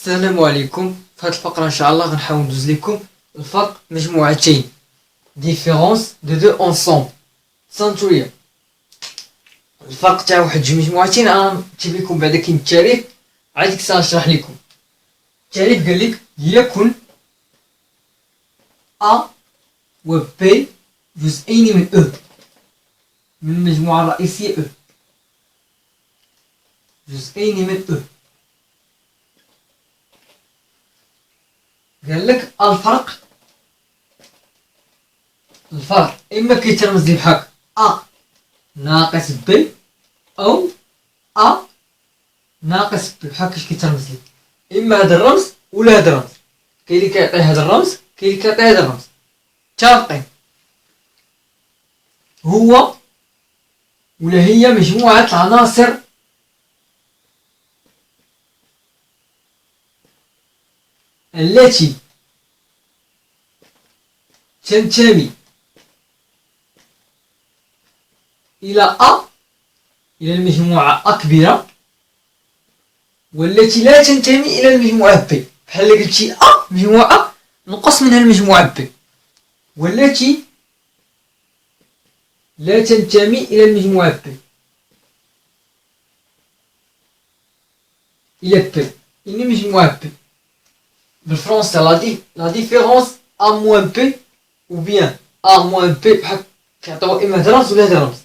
السلام عليكم. في هذه الفقرة إن شاء الله غنحاول ندوز لكم الفرق مجموعتين différence de deux ensembles سنتورية. الفرق تاع واحد جوج مجموعتين انا نكتب لكم بعدا كاين التعريف عاد ديك الساعة نشرح لكم. التعريف قال لك يكن A و B جزئين من E من المجموعة الرئيسية E، جزئين من E. قال لك الفرق اما كيترمز لي بحال A ناقص B او A ناقص B، بحال كاش كيترمز لي اما هذا الرمز ولا هذا الرمز. كاين اللي كيعطي هذا الرمز كاين اللي كيعطي هذا الرمز. متفقين؟ هو ولا هي مجموعة العناصر التي تنتمي إلى A، إلى المجموعة A كبيرة، والتي لا تنتمي إلى المجموعة B. بحال قلتي A مجموعة نقص منها المجموعة B، والتي لا تنتمي إلى المجموعة B إلى B، إني مجموعة B. بالفرنسي لا ديفيرونس A moins B ou bien A moins B بحال كيعطيو إما هاد الرمز ولا هاد الرمز.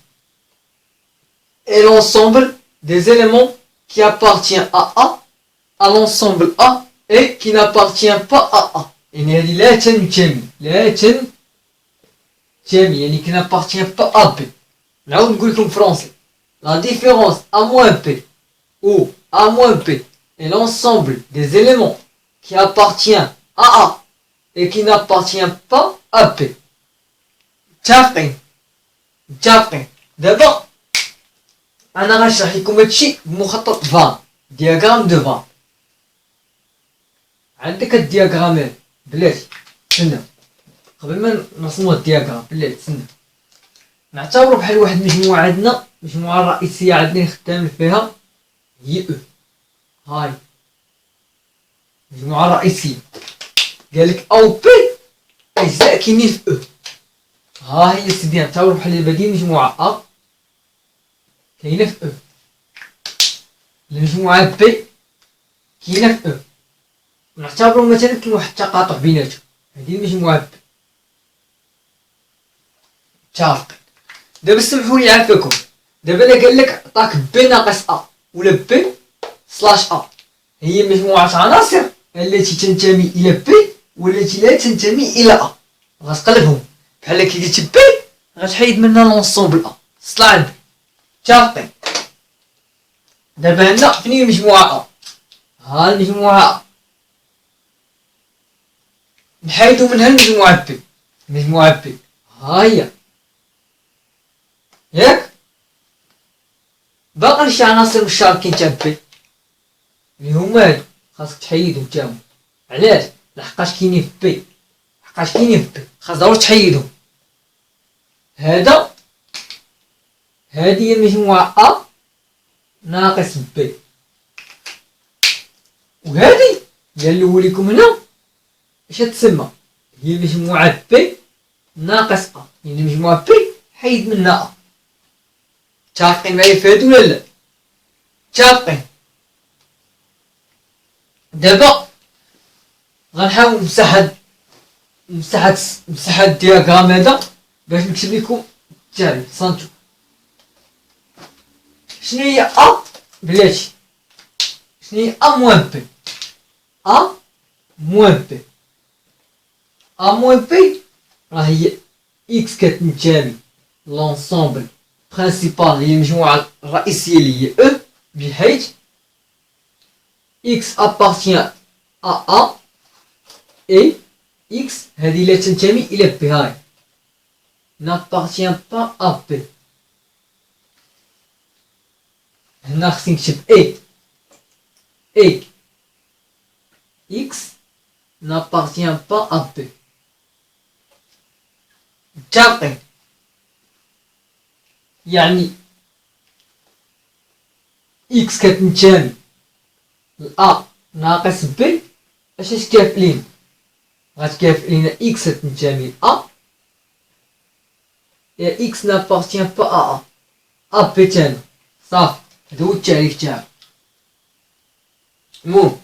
Et l'ensemble des éléments qui appartient à A, à l'ensemble A et qui n'appartient pas à A. يعني هذه لا تنتمي يعني qui n'appartient pas à B. نعاود نقول لكم فرنسي. La différence A moins B ou A moins B est l'ensemble des éléments qui appartient à A et qui n'appartient pas à B. متفقين. دابا انا غنشرح لكم هادشي بمخطط فان، دياغرام دو فان. عندك الدياغرام بلاتي تسنى قبل ما نرسمو الدياغرام بلاتي تسنى. نعتبرو بحال واحد المجموعة عندنا، المجموعة الرئيسية عندنا خدامين فيها هي او. هاي المجموعة الرئيسية قالك او بي اجزاء كاينين في او. ها هي سيدي نعتبرو بحال بادين مجموعة ا كاينه في او، المجموعة بي كاينه في او. نعتبرو مثلا كاين واحد التقاطع بيناتهم، هذه المجموعة بي. متفقين. دابا سمحوا لي عافاكم، دابا الا قال لك عطاك بي ناقص ا ولا بي سلاش ا، هي مجموعة عناصر التي تنتمي الى بي والتي لا تنتمي الى ا. غتقلبهم بحال كي قلت بي غتحيد منها لونسومبل ا سلاش بي. متفقين. دابا هنا فين هي المجموعة ا؟ ها المجموعة ا نحيدو منها المجموعة بي. المجموعة بي ها هي ياك. باقي شي عناصر مشاركين تاع بي اللي هما هادو خاصك تحيدهم تاهم. علاش؟ لحقاش كاينين في بي، خاص ضروري تحيدهم. هادي هي المجموعة ا ناقص بي، وهادي هي اللي نوريكم هنا اش تسمى هي مجموعة بي ناقص ا، يعني مجموعة بي حيد منها ا. متفقين معايا في هادو ولا لا؟ متفقين. دابا غنحاول نمسح الدياغرام هذا باش نكتب لكم التعريف. صنتو شنو هي ا بلاتي؟ شنو هي ا موان بي؟ ا موان بي، ا موان بي راه هي اكس كتنتمي لونسومبل برينسيبال، هي المجموعة الرئيسية اللي هي او، بحيث اكس ابارتيان ا اي اكس هذه لا تنتمي الى بي. هاي n'appartient pas à B. هنا خصني نكتب A X n'appartient pas à B. متفقين. يعني X كتنتمي ل A ناقص بي اش تكافئين؟ غتكافئين اكس تنتمي ا et x n'appartient pas à A. A بيتان صافي، هذا هو التعريف تاعو. المهم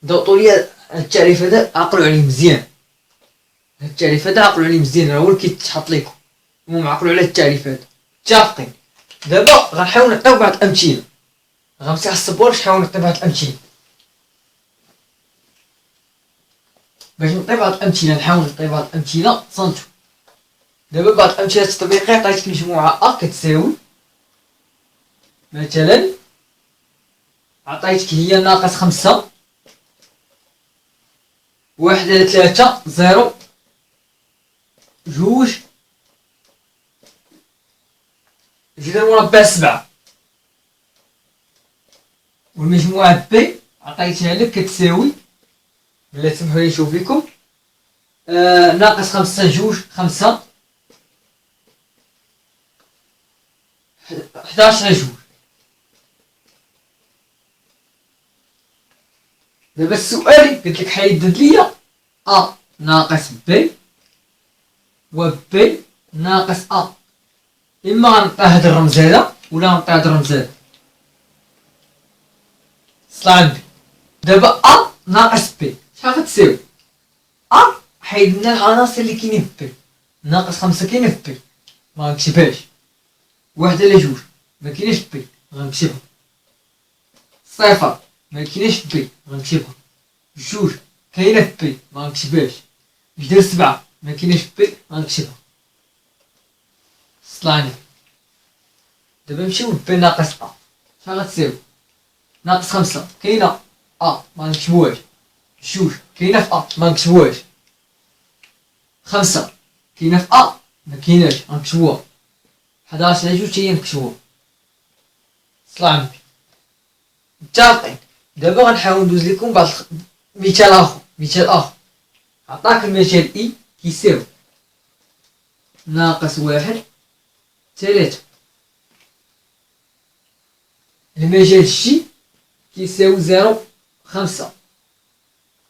ضغطوا لي التعريف هذا، عقلوا عليه مزيان. هاد التعريف هذا عقلوا عليه مزيان، راه هو اللي كيتحط لكم. المهم عقلوا على التعريف هذا. متفقين؟ دابا غنحاول نعطيو بعض الامثله، غنمسح السبوره باش نحاول نعطي بعض الامثله. باش نعطي بعض الامثله، نحاول نعطي بعض الامثله صنتو. دابا بعض الامثله التطبيقيه عطيتك مجموعه ا كتساوي مثلا، عطيتك هي ناقص 5 1 على 3 0 2 جذر مربع 7. والمجموعة بي عطيتها لك كتساوي، بلا تسمحوا لي نشوف لكم، ناقص 5 2 5 11 على 2. دابا السؤال قلت لك حيدد ليا ا ناقص بي و بي ناقص ا، اما غنعطي هاد الرمز هذا ولا غنعطي هاد الرمز هذا. صلا عندي دابا ا ناقص بي شحال غتساوي؟ ا حيدنا العناصر اللي كاينين في بي، ناقص 5 كاينه في بي ما غنكتبهاش، 1 على 2 ما كايناش في بي غنكتبها، 0 ما كايناش في بي غنكتبها، 2 كاينه في بي ما غنكتبهاش، جذر 7 ما كايناش في بي غنكتبها. صلاني دابا نمشيو لبي ناقص ا شحال غتساوي؟ ناقص 5 كاينه ا ما نكتبوهاش، 2 كاينه في ا ما نكتبوهاش، 5 كاينه في ا ما كايناش غنكتبوها، 11 على 2 حتى هي نكتبوها. صلا عمي متفقين؟ دابا غنحاول ندوز لكم بعض مثال اخر. مثال اخر عطاك المثال اي كيساوي ناقص 1 3. المجال جي كيساوي 0 5.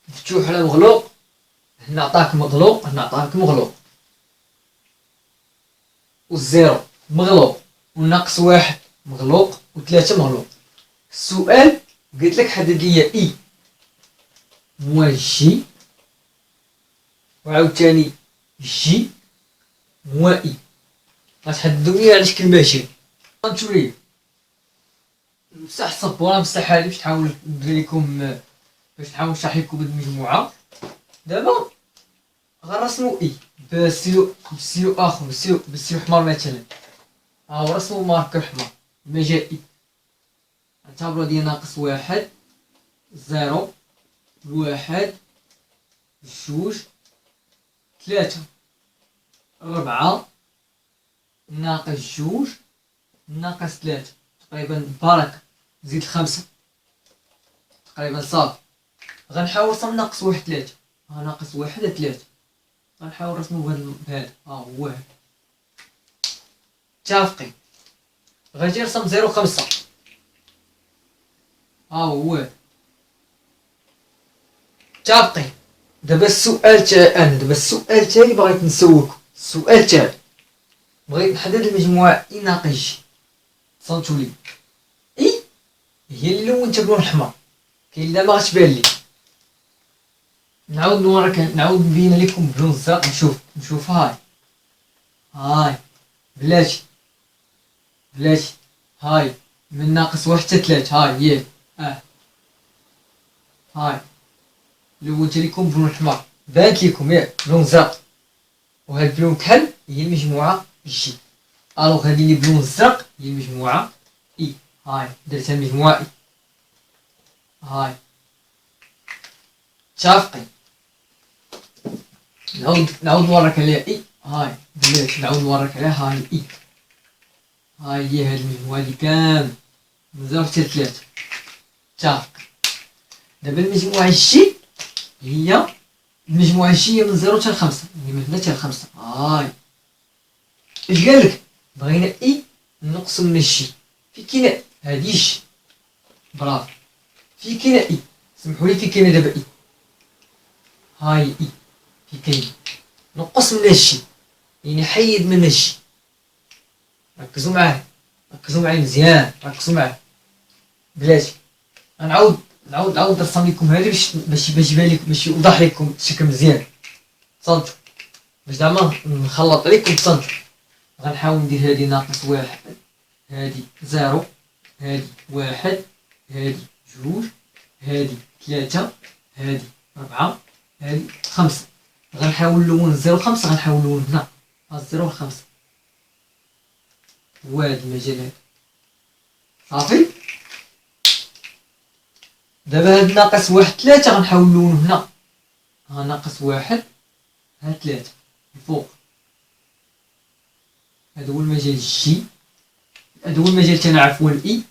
مفتوح على مغلوق، هنا عطاك مغلوق هنا عطاك مغلوق، والزيرو مغلوق والناقص 1 مغلوق و3 مغلوق. السؤال قلت لك حدد لي اي موال جي وعاوتاني جي موال اي، غتحددو لي على شكل ماشي. غنمشيو ليه نمسح السبوره، نمسحها لي باش نحاول ندير لكم، باش نحاول نشرح لكم هاد المجموعه. دابا غنرسمو اي بسيو اخر، بسيو حمار مثلا، ها هو رسمو ماركر حمار. المجال اي نعتبرو ديال ناقص 1 0 1 2 3 4 ناقص 2 ناقص 3 تقريبا بركة، زيد 5 تقريبا صافي. غنحاول نرسم ناقص 1 3، ها ناقص 1 3 غنحاول نرسمو بهذا، ها هو هذا. متفقين؟ غنجي نرسم 0 5، ها هو هذا. متفقين؟ دابا السؤال تاعي دابا السؤال تاعي بغيت نسولكم، السؤال تاعي بغيت نحدد المجموعة اي ناقص جي. صنتو لي اي هي اللي لونتها بلون احمر، كاين اللي ما غتبان لي، نعاود نبين لكم بلون الزرق. نشوف هاي بلاتي هاي من ناقص 1 حتى 3، هاي هي هاي لونت لكم بلون احمر، بانت لكم بلون زرق، وهاد بلون كحل هي المجموعة جي. الوغ هادي اللي بلون الزرق هي المجموعة اي، هاي درتها المجموعة اي، هاي. متفقين؟ نعاود نوريك عليها اي، هاي بلاتي نعاود نوريك عليها، هاي اي، هاي هي هاد المجموعة اللي كامل من 0 حتى 3. متفقين؟ دابا المجموعة جي هي المجموعة جي هي من 0 حتى 5، يعني من هنا حتى 5. هاي اش قالك؟ بغينا اي نقسم من الجي، في كاينه هادي جي، برافو، في كاينه اي سمحوا لي، في كاينه دابا اي، هاي اي في كاين نقص من هادشي، يعني حيد من هادشي. ركزوا معايا، ركزوا معايا مزيان، ركزوا معايا بلاتي. غنعاود نرسم لكم هذه باش يبان لكم، باش يوضح لكم الشكل مزيان. تصنتوا باش زعما نخلط عليكم. تصنتوا غنحاول ندير هذه ناقص واحد، هذه زيرو، هذه واحد، هذه جوج، هذه ثلاثة، هذه ربعة، هذه خمسة. غنحاول نلون الزيرو خمسة، غنحاول نلون هنا الزيرو خمسة، وهاد المجال هذا صافي. دابا هاد ناقص واحد ثلاثة غنحاول نلون هنا، ها ناقص واحد، ها ثلاثة الفوق. هذا هو المجال جي، هذا هو المجال تنعرفو الاي.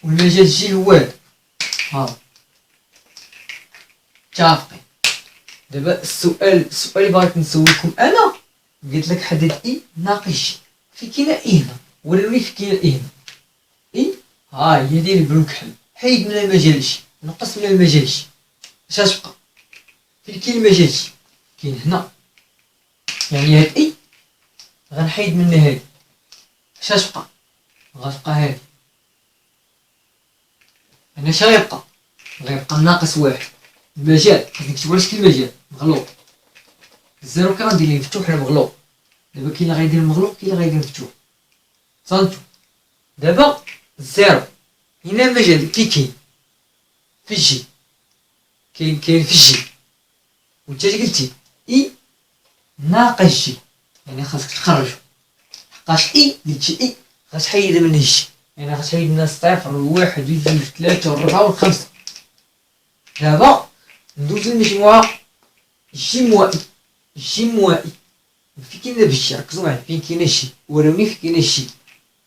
والمجال جي هو هذا، ها متفقين. دابا السؤال اللي بغيت نسولكم انا، قلت لك حدد اي ناقص جي، في كاينه اي هنا، وريني في كاينه اي هنا. اي ها هي ديال بلوك حل، حيد من المجال جي، نقص من المجال جي، اش غتبقى؟ فين كاين المجال جي؟ كاين هنا، يعني هاد اي غنحيد منها هادي، اش غتبقى؟ غتبقى هادي. هنا اش غيبقى؟ غيبقى ناقص واحد. المجال خاصك نكتبو على شكل المجال مغلوق، الزيرو كي غندير ليه مفتوح ولا مغلوق. دابا كاين اللي غيدير مغلوق، كاين اللي غيدير مفتوح. صنتو دابا الزيرو هنا المجال كي كاين في الجي، كاين في الجي، وانت قلتي اي ناقص جي، يعني خاصك تخرجو، لحقاش اي قلتي اي غتحيد من الجي، يعني غتحيد من الصفر والواحد والجوج والثلاثة والربعة والخمسة. دابا ندوزو للمجموعة جي موائي. جي موائي فين كاين دابا الجي؟ ركزوا معايا، فين كاين الجي؟ وروني فين كاين الجي.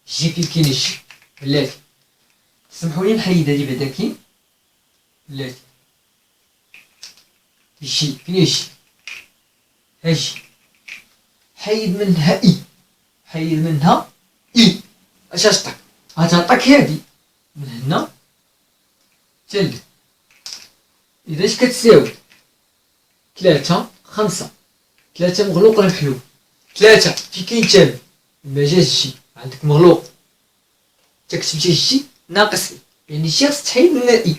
جي فين كاين الجي بلاتي؟ سمحوا لي نحيد هادي بعدا. كاين بلاتي الجي، فين الجي؟ هاجي حيد منها اي، حيد منها اي، اش غتعطيك؟ غتعطيك هادي من هنا تلت. اذا اش كتساوي؟ ثلاثة خمسة، ثلاثة مغلوق ولا محلول؟ ثلاثة في كاين تالي المجال الجي، عندك مغلوق، انت كتبتي الجي ناقص اي، يعني الجي خص تحيد من اي،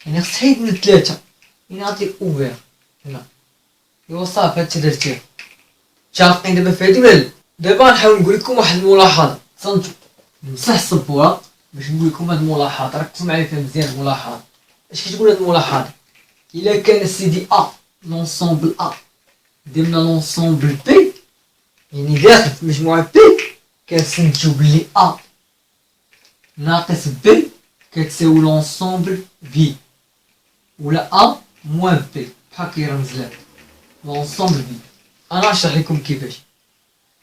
يعني خص تحيد من ثلاثة، يعني غدير اوفير هنا. ايوا صافي هانت درتيها. متفقين دابا في هادي ولا لا؟ دابا غنحاول نقول لكم واحد الملاحظة. تصنتو نمسح السبورة باش نقول لكم هاد الملاحظة، ركزوا معايا فيها مزيان. الملاحظة اش كتقول هاد الملاحظة؟ إلا كان سي دي ا لونسومبل ا درنا لونسومبل بي، يعني داخل في مجموعة بي، كنستنتجو بلي ا ناقص بي كتساوي لونسومبل في، ولا ا موان بي بحال كيرمز لها لونسومبل في. انا نشرح لكم كيفاش.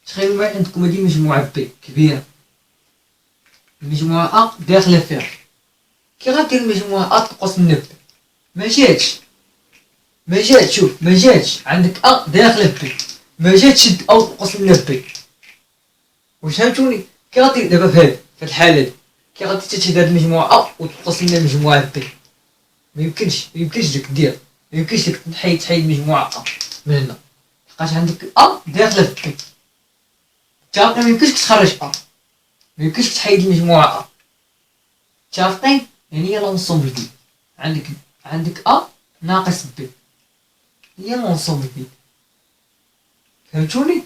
تخيلوا معايا عندكم هادي مجموعة بي كبيرة، المجموعة ا داخلة فيها، كي غدير المجموعة ا تنقص منها بي؟ ما جاتش، شوف ما جاتش، عندك ا داخله بي، ما جاتش شد او تنقص منها بي. واش فهمتوني؟ كي غادي دابا في هاد الحاله دي، كي غادي تشد هاد المجموعه ا وتنقص منها المجموعه بي، ما يمكنش لك دير، ما يمكنش لك تحيد مجموعه ا من هنا، لحقاش عندك ا داخله في بي. متفقين؟ ما يمكنش تخرج ا، ما يمكنش تحيد المجموعه ا. متفقين؟ يعني هي لونسومبل دي، عندك ا ناقص بي، هي لونسومبل دي. فهمتوني؟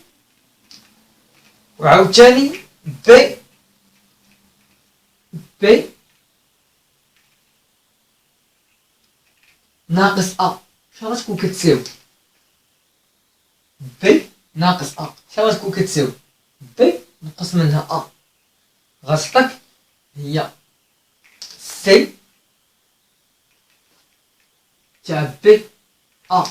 وعاوتاني بي ناقص ا شنو غتكون كتساوي؟ بي ناقص ا شنو غتكون كتساوي؟ بي نقص منها ا، غتعطيك هي سي تاع بي ا،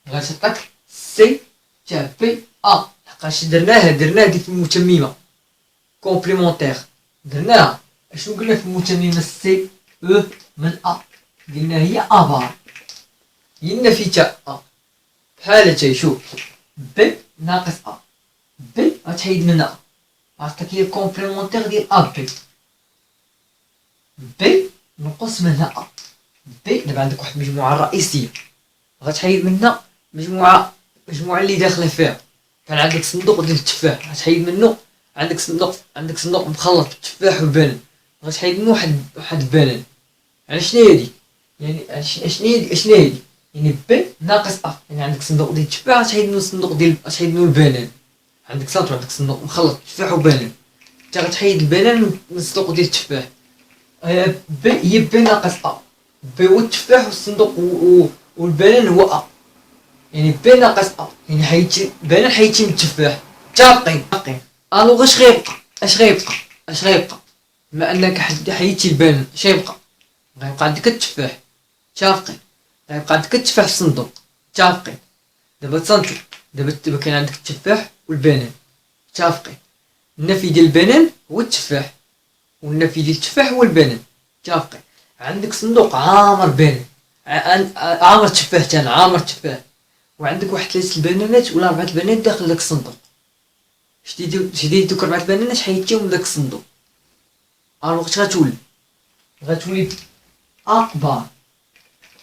غتعطيك سي تاع بي ا، لحقاش درناها ديك المتممه كومبليمونتير، درناها. اشنو قلنا في المتممه؟ سي او من ا، قلنا هي ا بار، هي النفي تاع ا. بحال هاتاي شوف، بي ناقص ا، بي غتحيد منها ا، عطاك هي الكومبليمونتير ديال ا بي. بي نقص منها ا. بي دابا عندك واحد المجموعه رئيسيه، غتحيد منها مجموعه اللي داخله فيها. كان عندك صندوق ديال التفاح، غتحيد منه عندك صندوق مخلط بالتفاح والبنان، غتحيد منه واحد البنان. يعني شنو هادي؟ يعني شنو هادي؟ يعني بي ناقص ا، يعني عندك صندوق ديال التفاح غتحيد منه غتحيد منه البنان. عندك سانتو، عندك صندوق مخلط بالتفاح وبنان، انت غتحيد البنان من الصندوق ديال التفاح. بي هي بي ناقص ا. بي هو التفاح والصندوق والبنان هو ا، يعني بي ناقص ا، يعني حيدتي البنان حيدتي من التفاح. متفقين؟ الوغ اش غيبقى بما انك حيدتي البنان؟ اش غيبقى عندك التفاح. متفقين؟ غيبقى عندك التفاح في الصندوق. متفقين؟ دابا تصنتو، دابا كاين عندك التفاح والبنان. متفقين؟ النفي ديال البنان هو التفاح، والنفي ديال التفاح هو البنان. متفقين؟ عندك صندوق عامر بنان، عامر تفاح، تانا عامر تفاح، وعندك واحد 3 البنانات ولا 4 البنانات داخل داك الصندوق. شديتي دوك 4 البنانات حيدتيهم من داك الصندوق، الوغ غتولي اكبر،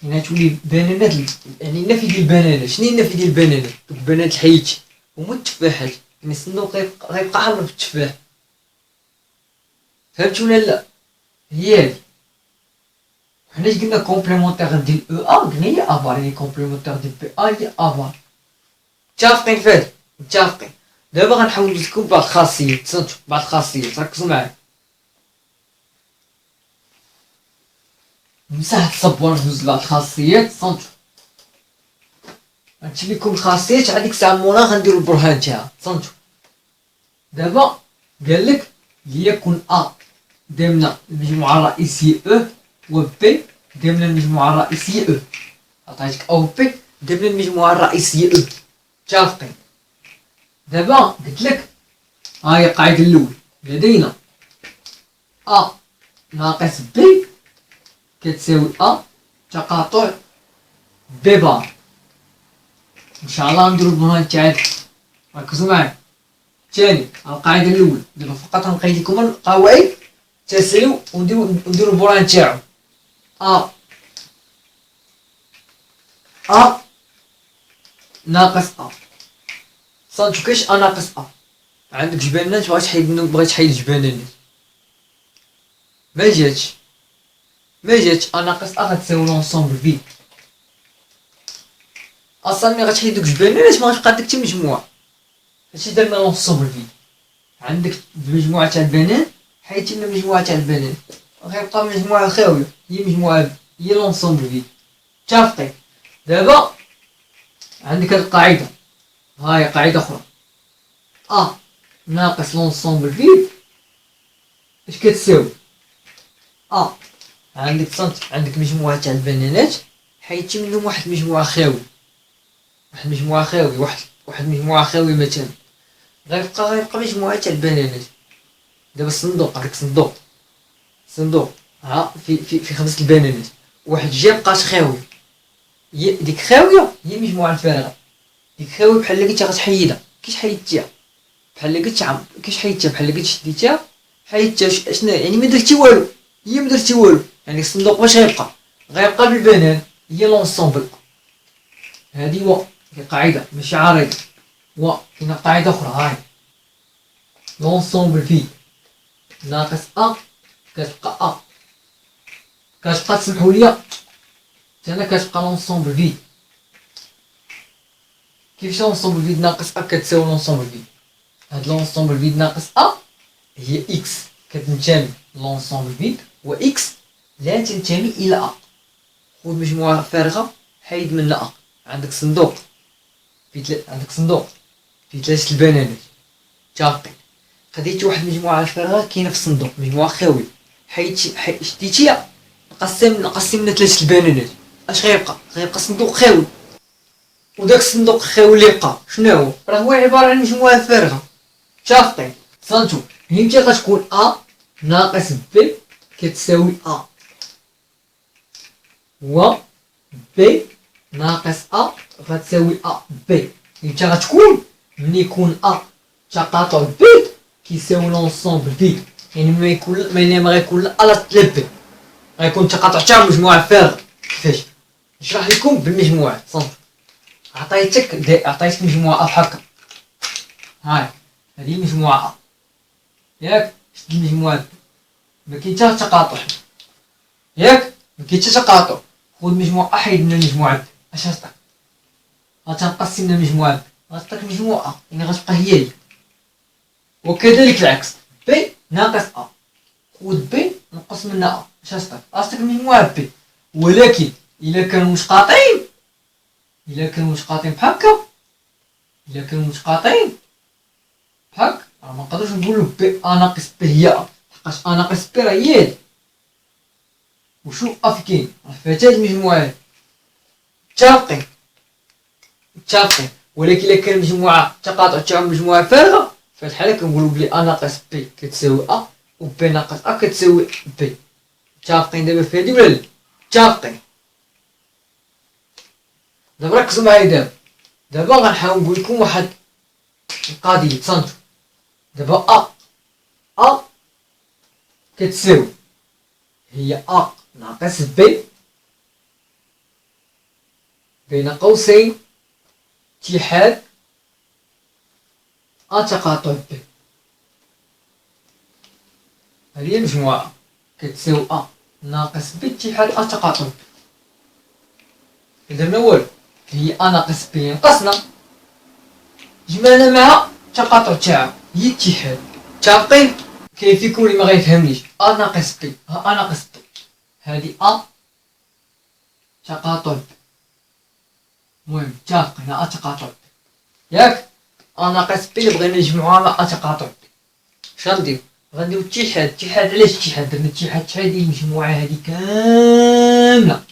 يعني غتولي بنانات. يعني النفي ديال البنانات، شنو هي النفي ديال البنانات؟ دوك البنانات اللي حيدتي هما التفاحات، يعني الصندوق غيبقى عامر بالتفاح. فهمتي ولا لا؟ هي هادي. حنا قلنا كومبليمونتير ديال او ا قلنا هي افار، يعني كومبليمونتير ديال بي ا هي افار. متفقين فهادي؟ متفقين. دابا غنحاول ندوز لكم بعض الخاصيات. تصنتو بعض الخاصيات، ركزوا معايا. مساحة الصبورة ندوز لبعض الخاصيات. تصنتو غنكتب لكم الخاصيات، عاد ديك الساعة موراها غنديرو البرهان تاعها. تصنتو دابا قالك ليكن ا ضمن المجموعة الرئيسية او، و بي ضمن المجموعة الرئيسية او. عطيتك او بي ضمن المجموعة الرئيسية او. متفقين؟ دابا قلتلك هاهي القاعدة الأولى، لدينا ا ناقص بي كتساوي ا تقاطع بي بار. ان شاء الله نديرو البرهان تاعنا، ركزوا معايا. ثاني القاعدة الأولى، دابا فقط غنقيد لكم القواعد تسالو ونديرو البرهان تاعو. ا ناقص ا. صنتو كاش ا ناقص ا، عندك جبانات بغيت تحيد جبانات، ما جاتش ا ناقص ا غتساوي لونسومبل في. اصلا ملي غتحيد دوك جبانات ما غتبقى عندك حتى مجموعة. هادشي درنا لونسومبل في، عندك مجموعة تاع البنان حيدتي من مجموعة تاع البنان، غيبقى مجموعة خاوية، هي مجموعة هي لونسومبل في. متفقين؟ دابا عندك هاد القاعدة، هاهي قاعدة أخرى، ا ناقص لونسومبل في اش كتساوي؟ ا عندك عندك مجموعة تاع البنانات حيدتي منهم واحد المجموعة خاوية، واحد المجموعة خاوية مثلا، غيبقى مجموعة تاع البنانات. دابا الصندوق، عندك صندوق ها في 5 البنانات، واحد جا بقات خاوية، ديك خاوية هي المجموعة الفارغة. ديك خاوية بحال قلتي غتحيدها، كيش حيدتيها؟ بحال قلت عم كيش حيدتيها؟ بحال قلت شديتيها حيدتيها. شنو يعني؟ ما درتي والو، يعني الصندوق واش غيبقى بالبنان، هي لونسومبل. هادي هو قاعدة ماشي عارضة. و كاينه قاعدة أخرى، هاي لونسومبل في ناقص ا كتبقى تسمحوا لي حتى كتبقى لونسومبل في. كيفاش لونسومبل في ناقص ا كتساوي لونسومبل في؟ هاد لونسومبل في ناقص ا هي اكس كتنتمي لونسومبل في، و اكس لا تنتمي الى ا. خذ مجموعة فارغة حيد منها ا، عندك صندوق في 3 البنانات. متفقين؟ خديتي واحد المجموعة فارغة كاينة في الصندوق، مجموعة خاوية، شديتيها قسمنا 3 البنانات، اش غيبقى صندوق خاوي. وداك الصندوق الخاوي اللي بقى شنو هو عبارة عن مجموعة فارغة. متفقين؟ صنتو فهمتي؟ غتكون ا ناقص بي كتساوي ا، و بي ناقص ا غتساوي ا بي. فهمتي؟ غتكون ملي يكون ا تقاطع بي كيساوي لونسومبل بي، يعني ما غيكون لا لا تلبي، غيكون تقاطع تاع مجموعة فارغة. كيفاش نشرح لكم بالمجموعة؟ صافي، عطيتك مجموعة بحال هكا، هاي هذه مجموعة ياك، شد المجموعة بي، ما كاين حتى تقاطع ياك، ما كاين حتى تقاطع. خذ مجموعة حيد من المجموعة بي، اش غتعطيك؟ غتنقسم من المجموعة بي، غتعطيك مجموعة، يعني غتبقى هي. وكذلك العكس، بي ناقص ا، خذ بي نقص منها ا، اش غتعطيك؟ غتعطيك المجموعة بي. ولكن إلا كانوا متقاطعين، بحال هكا، بحال هكا، راه منقدروش نقولو بي ا ناقص بي هي ا، لحقاش ا ناقص بي راه هي هادي. وشوف ا فين كاين، راه فيها تا هاد المجموعة هادي، متفقين. ولكن إلا كان مجموعة تقاطع تاع مجموعة فارغة، في هاد الحالة كنقولو بلي ا ناقص بي كتساوي ا، و بي ناقص ا كتساوي بي. متفقين دابا في هادي ولا لا؟ متفقين. دابا ركزوا معايا، دابا غنحاول نقول لكم واحد القضية. تصنتو دابا ا كتساوي هي ا ناقص بي بين قوسين اتحاد ا تقاطع بي. هذه هي المجموعة كتساوي ا ناقص بي اتحاد ا تقاطع بي. درنا والو، هي ا ناقص بي نقصنا جمعنا مع تقاطع تاعها هي اتحاد. متفقين؟ كاين فيكم اللي ما غيفهمنيش، ا ناقص بي، ا ناقص بي، هذه ا تقاطع بي. المهم متفقين، ا تقاطع بي ياك، ا ناقص بي اللي بغينا نجمعوها مع ا تقاطع بي. اش غنديرو؟ غنديرو اتحاد. علاش اتحاد؟ درنا اتحاد ديال المجموعة هذه كاملة.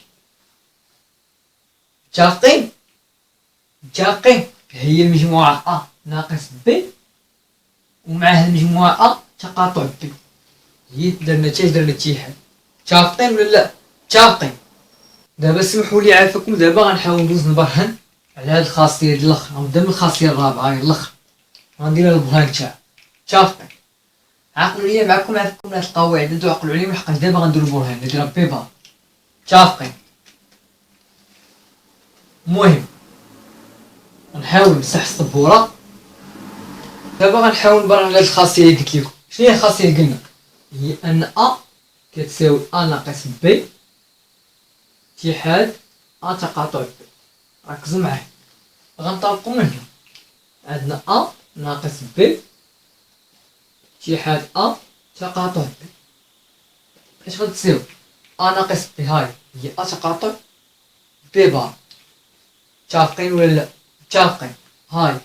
متفقين. هي المجموعة ا ناقص بي ومعها المجموعة ا تقاطع بي، هي درنا اتحاد. متفقين ولا لا؟ متفقين. دابا سمحوا لي عافاكم، دابا غنحاول ندوز نبرهن على هاد الخاصية ديال الاخر، غنبدا من الخاصية الرابعة هي الاخر، غنديرها البرهان تاعها. متفقين. عقلوا ليا معكم هاد القواعد، عقلوا عليهم لحقاش دابا غنديرو البرهان، نديرها بيبار. متفقين. المهم غنحاول نمسح السبورة، دابا غنحاول نبرهن على هاد الخاصية اللي قلت لكم. شنو هي الخاصية اللي قلنا؟ هي ان ا كتساوي ا ناقص بي اتحاد ا تقاطع بي. ركزوا معايا، غنطلقوا من هنا، عندنا ا ناقص بي اتحاد ا تقاطع بي. اش غتساوي؟ ا ناقص بي هاي هي ا تقاطع بي بار. متفقين ولا لا؟ متفقين. هاي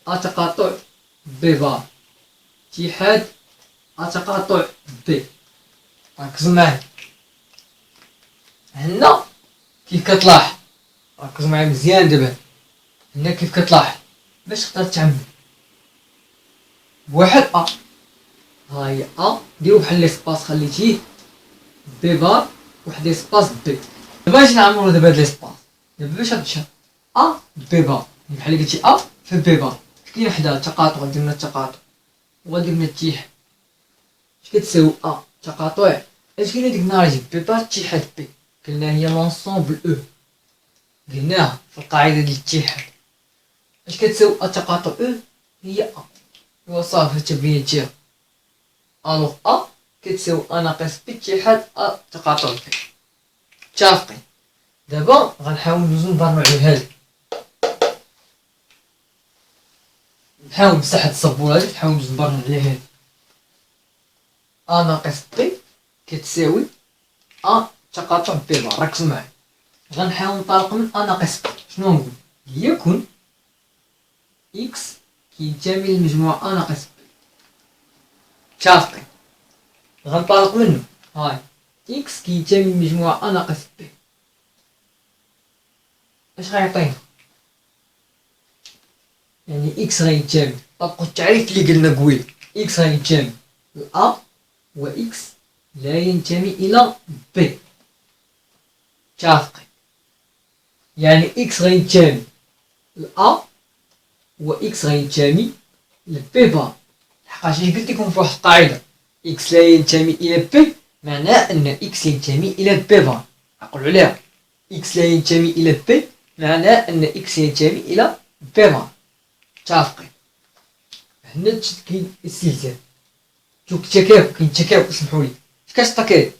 ا تقاطع بي بار اتحاد ا تقاطع بي. ركزوا معايا هنا كيف كتلاحظ، ركزوا معايا مزيان دابا، هنا كيف كتلاحظ باش تقدر تعمل بواحد ا، هاهي ا ديرو بحال ليسباس خليتيه بي بار واحد ليسباس بي. دابا اش نعمرو دابا هاد ليسباس؟ دابا باش غتمشى ا بي بار، بحال قلتي ا في بي بار، كاين حدا التقاطع، درنا التقاطع وغادرنا الاتحاد. اش كتساوي ا تقاطع؟ اش قلنا ديك النهار بي بار اتحاد بي؟ قلنا هي لونسومبل او، قلناها في القاعدة ديال الاتحاد. اش كتساوي ا تقاطع او؟ هي ا، ايوا صافي التبرير ديالها. الوغ ا كتساوي ا ناقص بي اتحاد ا تقاطع بي. متفقين. دابا غنحاول ندوزو نبرمجو على هادي، نحاول نمسح هاد السبورة هادي، نحاول ندوز نبرمج على هادي. ا ناقص بي كتساوي ا تقاطع بي بار. ركزوا معايا، غنحاول نطلق من ا ناقص بي. شنو نقول؟ ليكن اكس كينتمي للمجموعة ا ناقص بي. متفقين. غنطلق منه، هاي اكس كينتمي للمجموعة ا ناقص بي، اش غيعطينا؟ يعني اكس غينتمي، طبقوا التعريف اللي قلنا قويل، اكس غينتمي ل و اكس لا ينتمي الى بي. متفقين. يعني اكس غينتمي ل و اكس غينتمي لبي بار. حقاش قلت لكم في واحد القاعدة إكس لا ينتمي إلى بي معناه أن إكس ينتمي إلى بي فار. عقلوا عليها، إكس لا ينتمي إلى بي معناه أن إكس ينتمي إلى بي فار. متفقين؟ هنا كاين السلسلة، شوف كاين تشكاو اسمحولي، اش كتعطى كاين؟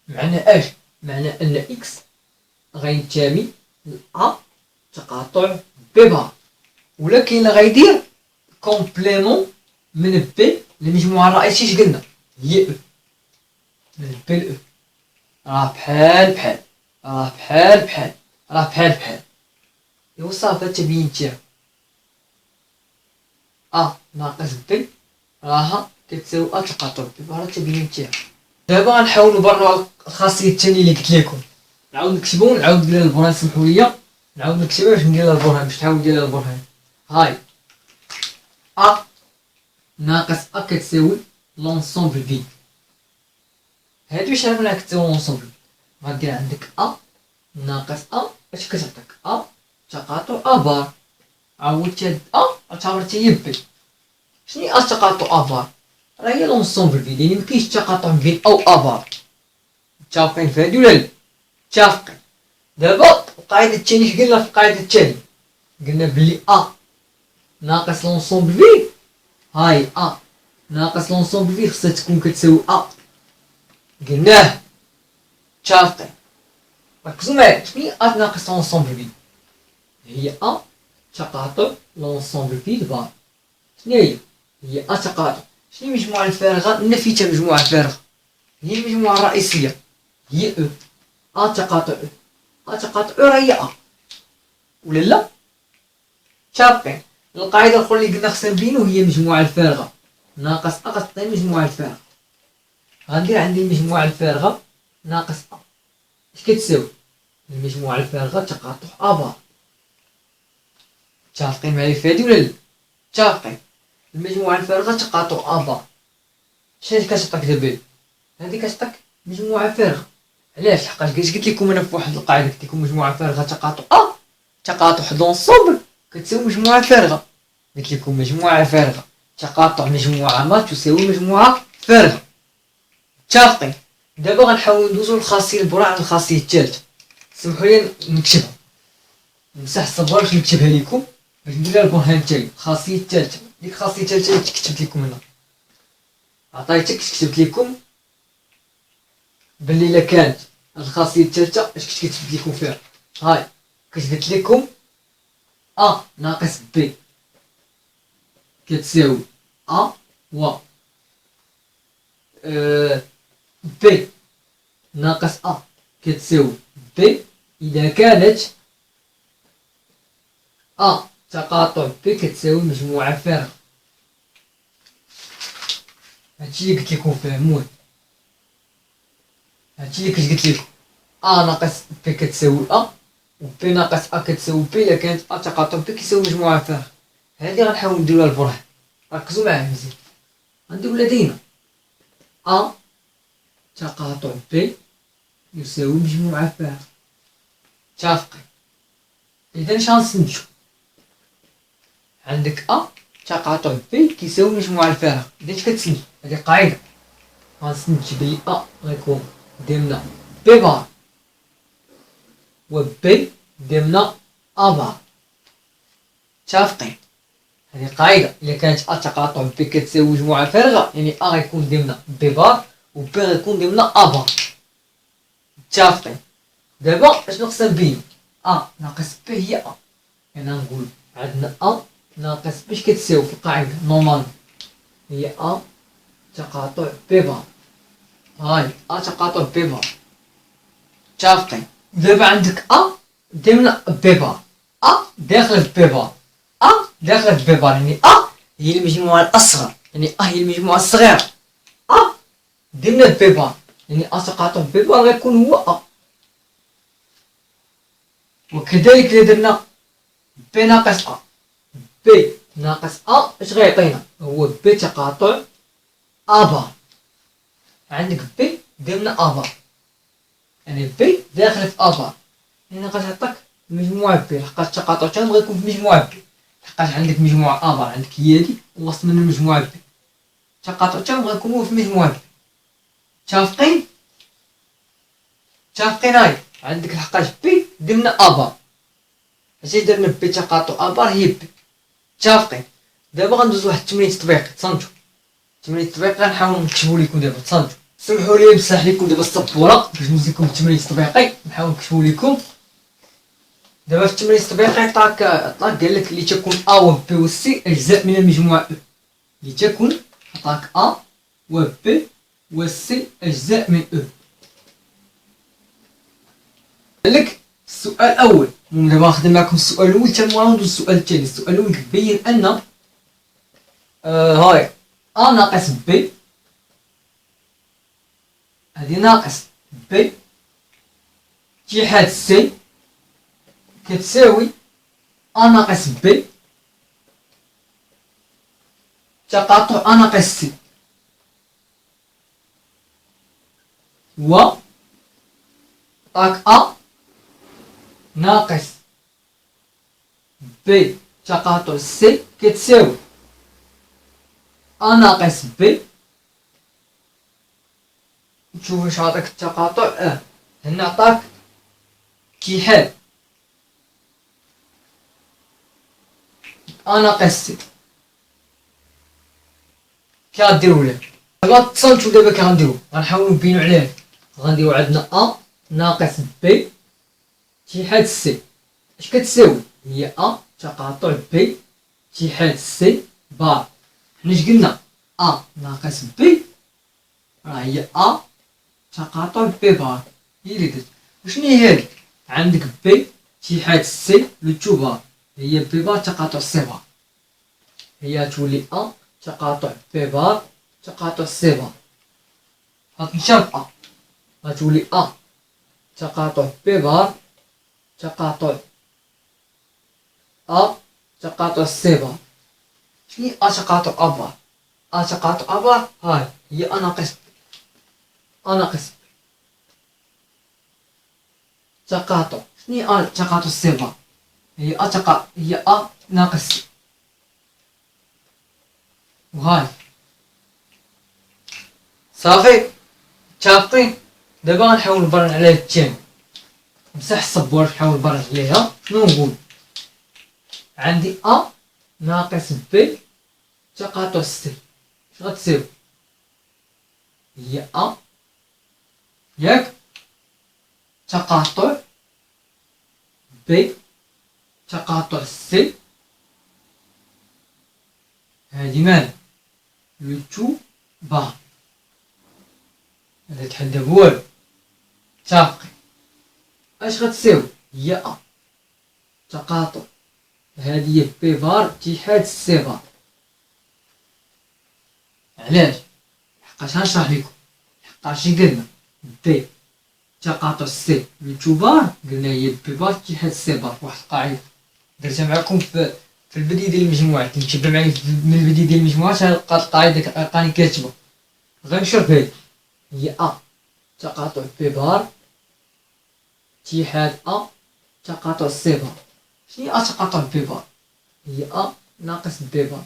معنى اش؟ معنى أن إكس غينتمي لأ تقاطع بي فار، ولكن اللي غيدير كومبليمون من بي للمجموعة الرئيسية. اش قلنا؟ هي او، من بي ل او، راه بحال بحال، راه بحال بحال، راه بحال بحال. ايوا صافي التبيين تاعو ا ناقص بي راها كتساوي ا تقاطع بي، راه التبيين تاعو. دابا غنحاول نبرروا الخاصية الثانية اللي قلت لكم. نعاود نكتبو ونعاود ندير البرهان، سمحوا لي نعاود نكتبها باش ندير البرهان، باش تعاود ندير البرهان. هاي ا ناقص ا كتساوي لونسومبل في. هادو واش عرفنا كتساوي لونسومبل، غدير عندك ا ناقص ا اش كتعطيك؟ ا تقاطع ا بار. عوضتي هاد ا اعتبرتي هي بي. شنو هي ا تقاطع ا بار؟ راه هي لونسومبل في، لان مكاينش تقاطع بين او ا بار. متفقين في هادي ولا لا؟ متفقين. دابا القاعدة الثانية اش قلنا في القاعدة الثانية؟ قلنا بلي ا ناقص لونسومبل في، هاي ا ناقص لونسومبل في خصها تكون كتساوي ا. قلناه. متفقين. ركزوا معايا، شنو هي ا ناقص لونسومبل في؟ هي ا تقاطع لونسومبل في البار. شنو هي؟ هي ا تقاطع شنو هي المجموعة الفارغة؟ نفيتها مجموعة فارغة، هي المجموعة الرئيسية هي او. ا تقاطع او، ا تقاطع او راه هي ا ولا لا؟ متفقين. القاعدة الأخرى اللي قلنا خصنا نبينو هي المجموعة الفارغة، ناقص ا غتعطيني المجموعة الفارغة. غندير عندي المجموعة الفارغة ناقص ا اش كتساوي؟ المجموعة الفارغة تقاطع ا بار. متفقين معايا في هادي ولا لا؟ متفقين. المجموعة الفارغة تقاطع ا بار، شنو كتعطيك دابا؟ هادي كتعطيك مجموعة فارغة. علاش؟ لحقاش قلت لكم انا في واحد القاعدة، قلت لكم مجموعة فارغة تقاطع ا تقاطع لونسومبل كتساوي مجموعة فارغة. قلت لكم مجموعة فارغة تقاطع مجموعة ما تساوي مجموعة فارغة. متفقين. دابا غنحاول ندوزو للخاصية البرا على الخاصية الثالثة. سمحوا لي نكتبها، نمسح الصبار باش نكتبها لكم باش ندير لها البرهان تاعي. الخاصية الثالثة، ديك الخاصية الثالثة اللي كتبت لكم هنا، عطيتك كتبت لكم باللي الا كانت الخاصية الثالثة اش كنت كتبت لكم فيها. هاي كتبت لكم ا ناقص بي كتساوي ا و بي ناقص ا كتساوي بي إذا كانت ا تقاطع بي كتساوي مجموعة فارغة. هادشي اللي قلت لكم فهموه، هادشي اللي كنت قلت لكم. ا ناقص بي كتساوي ا، و بي ناقص ا كتساوي بي إلا كانت ا تقاطع بي كيساوي مجموعة فارغة. هادي غنحاول نديروها البرهان، ركزوا معايا مزيان. غنديرو لدينا ا تقاطع بي يساوي مجموعة فارغة. متفقين. إذا اش غنستنتجو؟ عندك ا تقاطع بي كيساوي مجموعة الفارغة. إذا اش كتسنتج؟ هادي قاعدة، غنستنتج بلي ا غيكون ضمن بي بار و بي ضمن ا بار. متفقين. هادي قاعدة، إلا كانت ا تقاطع بي كتساوي مجموعة فارغة يعني ا غيكون ضمن بي بار و بي غيكون ضمن ا بار. متفقين. دابا اشنو خصنا نبينو؟ ا ناقص بي هي ا، يعني نقول عندنا ا ناقص باش كتساوي في القاعدة نورمال هي ا تقاطع بي بار. هاي ا تقاطع بي بار. متفقين. دابا عندك ا ضمن بي بار، ا داخل في بي بار، ا داخل في بي بار يعني ا هي المجموعة الأصغر، يعني ا هي المجموعة الصغيرة. ا ضمن بي بار يعني ا تقاطع بي بار غيكون هو ا. وكذلك إذا درنا بي ناقص ا، بي ناقص ا اش غيعطينا؟ هو بي تقاطع ا بار. عندك بي ضمن ا بار يعني بي داخل في ا بار، يعني غتعطيك مجموعة بي، لحقاش التقاطع تاعهم غيكون في مجموعة بي. لحقاش عندك مجموعة أ بار عندك هي هادي وسط من المجموعة بي، تقاطع تا بغا يكونو في مجموعة بي. متفقين؟ متفقين هاي عندك لحقاش بي درنا أ بار، ماشي درنا بي تقاطع أ بار هي بي. متفقين؟ دابا غندوزو واحد التمرين تطبيقي، تصنتو التمرين التطبيقي غنحاول نكتبو ليكم دابا، تصنتو سمحوا لي نمسح لكم دابا السبورة باش ندوز لكم التمرين التطبيقي نحاول نكتبو لكم. دابا في التمرين التطبيقي عطاك قال لك لتكن أ و بي و سي أجزاء من المجموعة أو، لتكن عطاك أ و بي و سي أجزاء من أو. قال لك السؤال الأول، دابا نخدم معكم السؤال الأول تا ندوز السؤال الثاني. السؤال الأول كيبين أن هاي أ ناقص بي، هادي ناقص بي اتحاد سي كتساوي أ ناقص بي تقاطع أ ناقص سي، و عطاك أ ناقص بي تقاطع سي كتساوي أ ناقص بي. نشوف واش عطاك التقاطع. هنا عطاك اتحاد أ ناقص سي. كي غديرو له دابا تصنتو، دابا كي غنديرو غنحاولو نبينو عليه. غنديرو عندنا أ ناقص بي اتحاد سي اش كتساوي، هي أ تقاطع بي اتحاد سي بار. حنا اش قلنا أ ناقص بي راه هي أ تقاطع بي بار، هي اللي درت. وشنو هي هادي؟ عندك بي اتحاد سي لو تو بار، هي بي بار تقاطع سي بار، هي تولي أ تقاطع بي بار تقاطع سي بار. غتمشى أ غتولي أ تقاطع بي بار تقاطع أ تقاطع سي بار. شنو أ تقاطع أ بار؟ أ تقاطع أ بار هاي هي أ ناقص أ ناقص تقاطع. شنو أ تقاطع سي بار؟ هي هي أ ناقص سي، وهاي صافي. متفقين؟ دابا غنحاول نبرهن على هاد الثاني، نمسح السبورة نحاول نبرهن عليها. شنو نقول؟ عندي أ ناقص بي تقاطع سي اش غتساوي؟ هي أ ياك تقاطع بي تقاطع سي، هادي مالها لو تو بار. هذا تحدى بوالو. متفقين؟ اش غتساوي؟ هي أ تقاطع هادي هي بي بار اتحاد سي بار. علاش؟ لحقاش غنشرح ليكم. لحقاش قلنا بي تقاطع سي لو تو بار قلنا هي بي بار اتحاد سي بار. واحد القاعدة درتها معكم في البداية ديال المجموعات، اللي متبع معايا من البداية ديال المجموعات لقات القاعدة لقاني كاتبة. غنشرح بهادي، هي أ تقاطع بي بار اتحاد أ تقاطع سي بار. شنو أ تقاطع بي بار؟ هي أ ناقص بي بار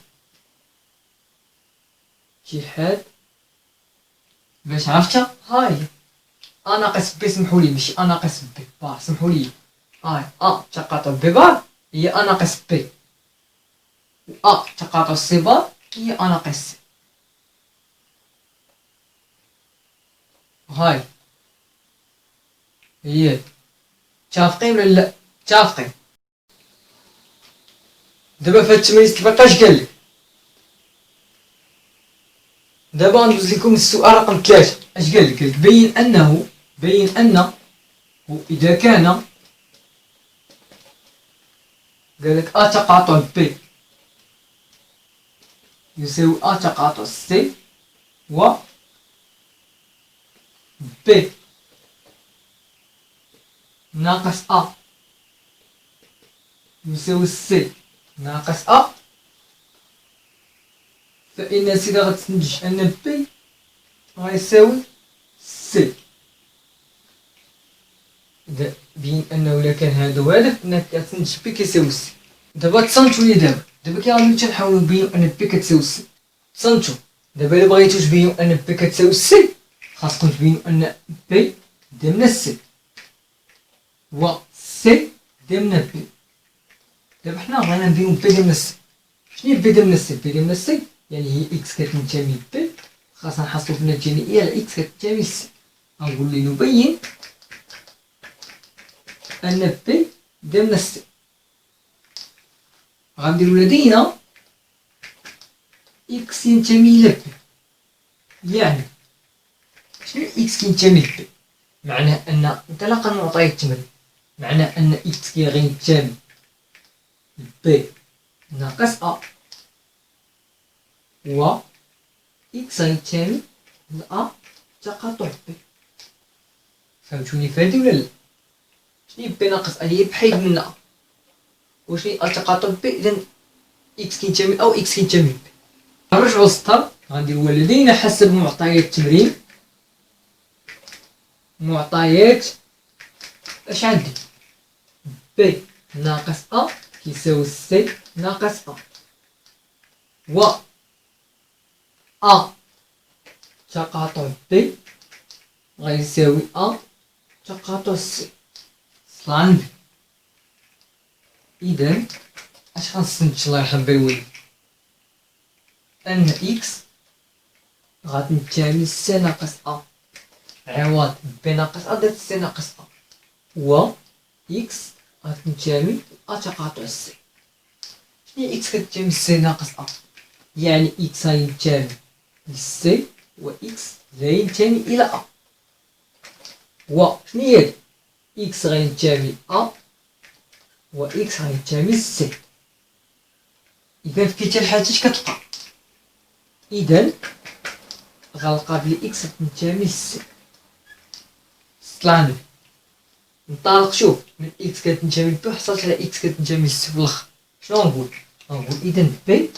اتحاد، باش عرفتها هاي أ ناقص بي، سمحولي ماشي أ ناقص بي بار، سمحولي هاي أ تقاطع بي بار هي أ ناقص بي، و أ تقاطع سي بار هي أ ناقص سي. هاي هي. متفقين ولا لا؟ متفقين. دابا في هاد التمرين التطبيقي اش قالك؟ دابا غندوز لكم السؤال رقم 3. اش قالك؟ قالك بين أنه إذا كان قالك أ تقاطع بي يساوي أ تقاطع سي، و بي ناقص أ يساوي سي ناقص أ، فإن سيدي غتستنتج أن بي غيساوي سي. إذا بين أنه إلا كان هذا وهذا فإنك غتستنتج بي كيساوي سي. دابا تصنتو لي دابا دابا كي غادي تنحاولو نبينو ان بي كتساوي سي. تصنتو دابا الا بغيتو تبينو ان بي كتساوي سي خاصكم تبينو ان بي ضمن سي و سي ضمن بي. دابا حنا بغينا نبينو بي ضمن سي. شنو هي بي ضمن سي؟ بي ضمن سي يعني هي اكس كتنتمي بي، خاصنا نحصلو في النتيجه النهائيه على اكس كتنتمي سي. غنقول لي نبين ان بي ضمن سي. غنديرو لدينا اكس ينتمي الى بي، يعني شنو اكس كينتمي لبي؟ معناه ان انطلاقا من معطيات التمرين، معناه ان اكس كي غينتمي لبي ناقص ا و اكس غينتمي ل تقاطع بي. فهمتوني فهادي ولا لا؟ شنو هي بي ناقص ا؟ هي بحيد من ا. واش هي تقاطع بي؟ اذا اكس كينتمي او اكس كينتمي لبي. نرجعو للسطر، غنديرو لدينا حسب معطيات التمرين. معطيات اش عندي؟ بي ناقص ا كيساوي سي ناقص ا و ا تقاطع بي غيساوي ا تقاطع سي صلان بي. اذا اش غنستنتج الله يرحم بي الوالد؟ ان اكس غتنتمي سي ناقص ا عوض بي ناقص ا درت سي ناقص ا و اكس غتنتمي ا تقاطع سي. شنو هي اكس كتنتمي سي ناقص ا؟ يعني اكس غينتمي للسي و اكس لا ينتمي الى ا. و شنو هي هادي؟ اكس غينتمي ا و اكس غينتمي للسي. اذا في كلتا الحالات اش كتلقى؟ اذا غنلقى بلي اكس تنتمي للسي. طلعنا نطلق شوف من اكس كتنتمي لبي حصلت على اكس كتنتمي للسي في الاخر. شنو غنقول؟ غنقول اذا بي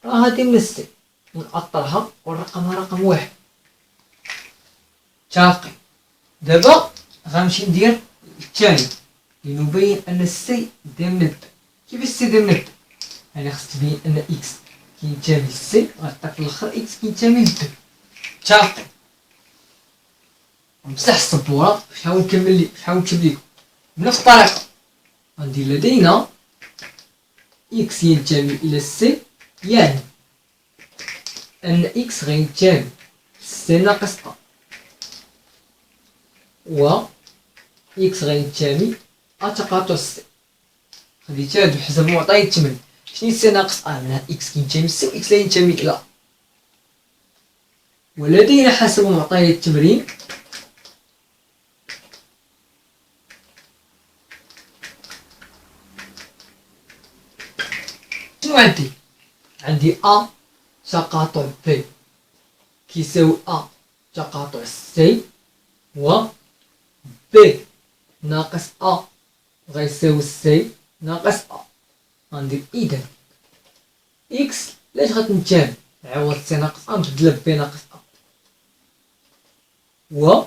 راه هادي من السي، ونأطرها ونرقمها رقم واحد. متفقين؟ دابا غنمشي ندير الثاني لنبين ان السي ضمن بي. كيفاش السي ضمن بي؟ يعني خصك تبين ان اكس كينتمي للسي غتعطيك في الاخر اكس كينتمي لبي. متفقين؟ نمسح السبوره باش نحاول نكمل نكتب لكم بنفس الطريقه. غندير لدينا اكس ينتمي الى السي، يعني ان اكس غينتمي للسي ناقص ا و اكس غينتمي ا تقاطع السي. خديت هادو حسب معطيات التمرين. شنو هي سي ناقص ا؟ معناها اكس كينتمي للسي و اكس لا ينتمي الى ا. ولدينا حسب معطيات التمرين شنو عندي ا تقاطع بي كيساوي ا تقاطع سي و بي ناقص ا غيساوي سي ناقص ا. غندير اذا اكس لاش غتنتمي عوض سي ناقص ا نبدلها بي ناقص ا و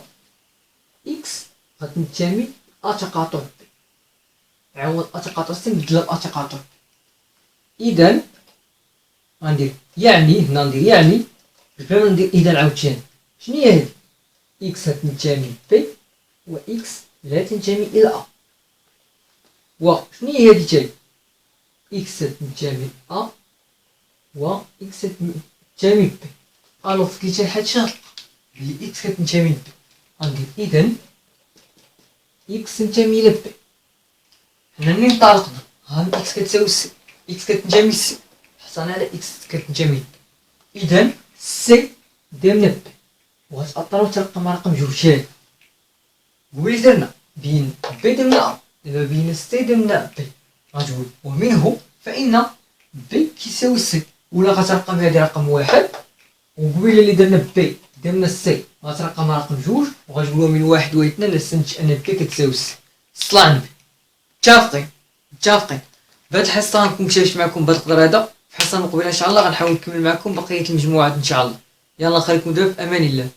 اكس غتنتمي ا تقاطع بي عوض ا تقاطع سي نبدلها ب ا تقاطع. اذا غندير يعني هنا ندير يعني بلا ما ندير اذا عاوتاني. شنو هي هادي؟ اكس تنتمي بي و اكس لا تنتمي الى ا. و شنو هي هادي تاني؟ اكس تنتمي ا و اكس تنتمي بي. الو في كلتا الحالات شنو غنلقى؟ بلي اكس كتنتمي لبي. غندير اذا اكس تنتمي الى بي. حنا منين انطلقنا ها اكس كتساوي سي، اكس كتنتمي للسي، حصلنا على اكس كتنتمي لبي. اذا سي ضمن بي وغتأطرو ترقم رقم جوج. هادي قبيل درنا بين بي ضمن ا، دابا بين سي ضمن بي غتقول ومنه فإن بي كيساوي سي، ولا غترقم هادي رقم واحد وقبيله اللي درنا بي ضمن سي غترقم رقم جوج وغتقولو من واحد واثنين نستنتج ان بي كتساوي سي. صلان بي. متفقين. بهاد الحصه غنكون مشارك معكم بهاد القدر هذا. في حصه مقبله ان شاء الله غنحاول نكمل معكم بقيه المجموعات ان شاء الله. يلا نخليكم دابا في امان الله.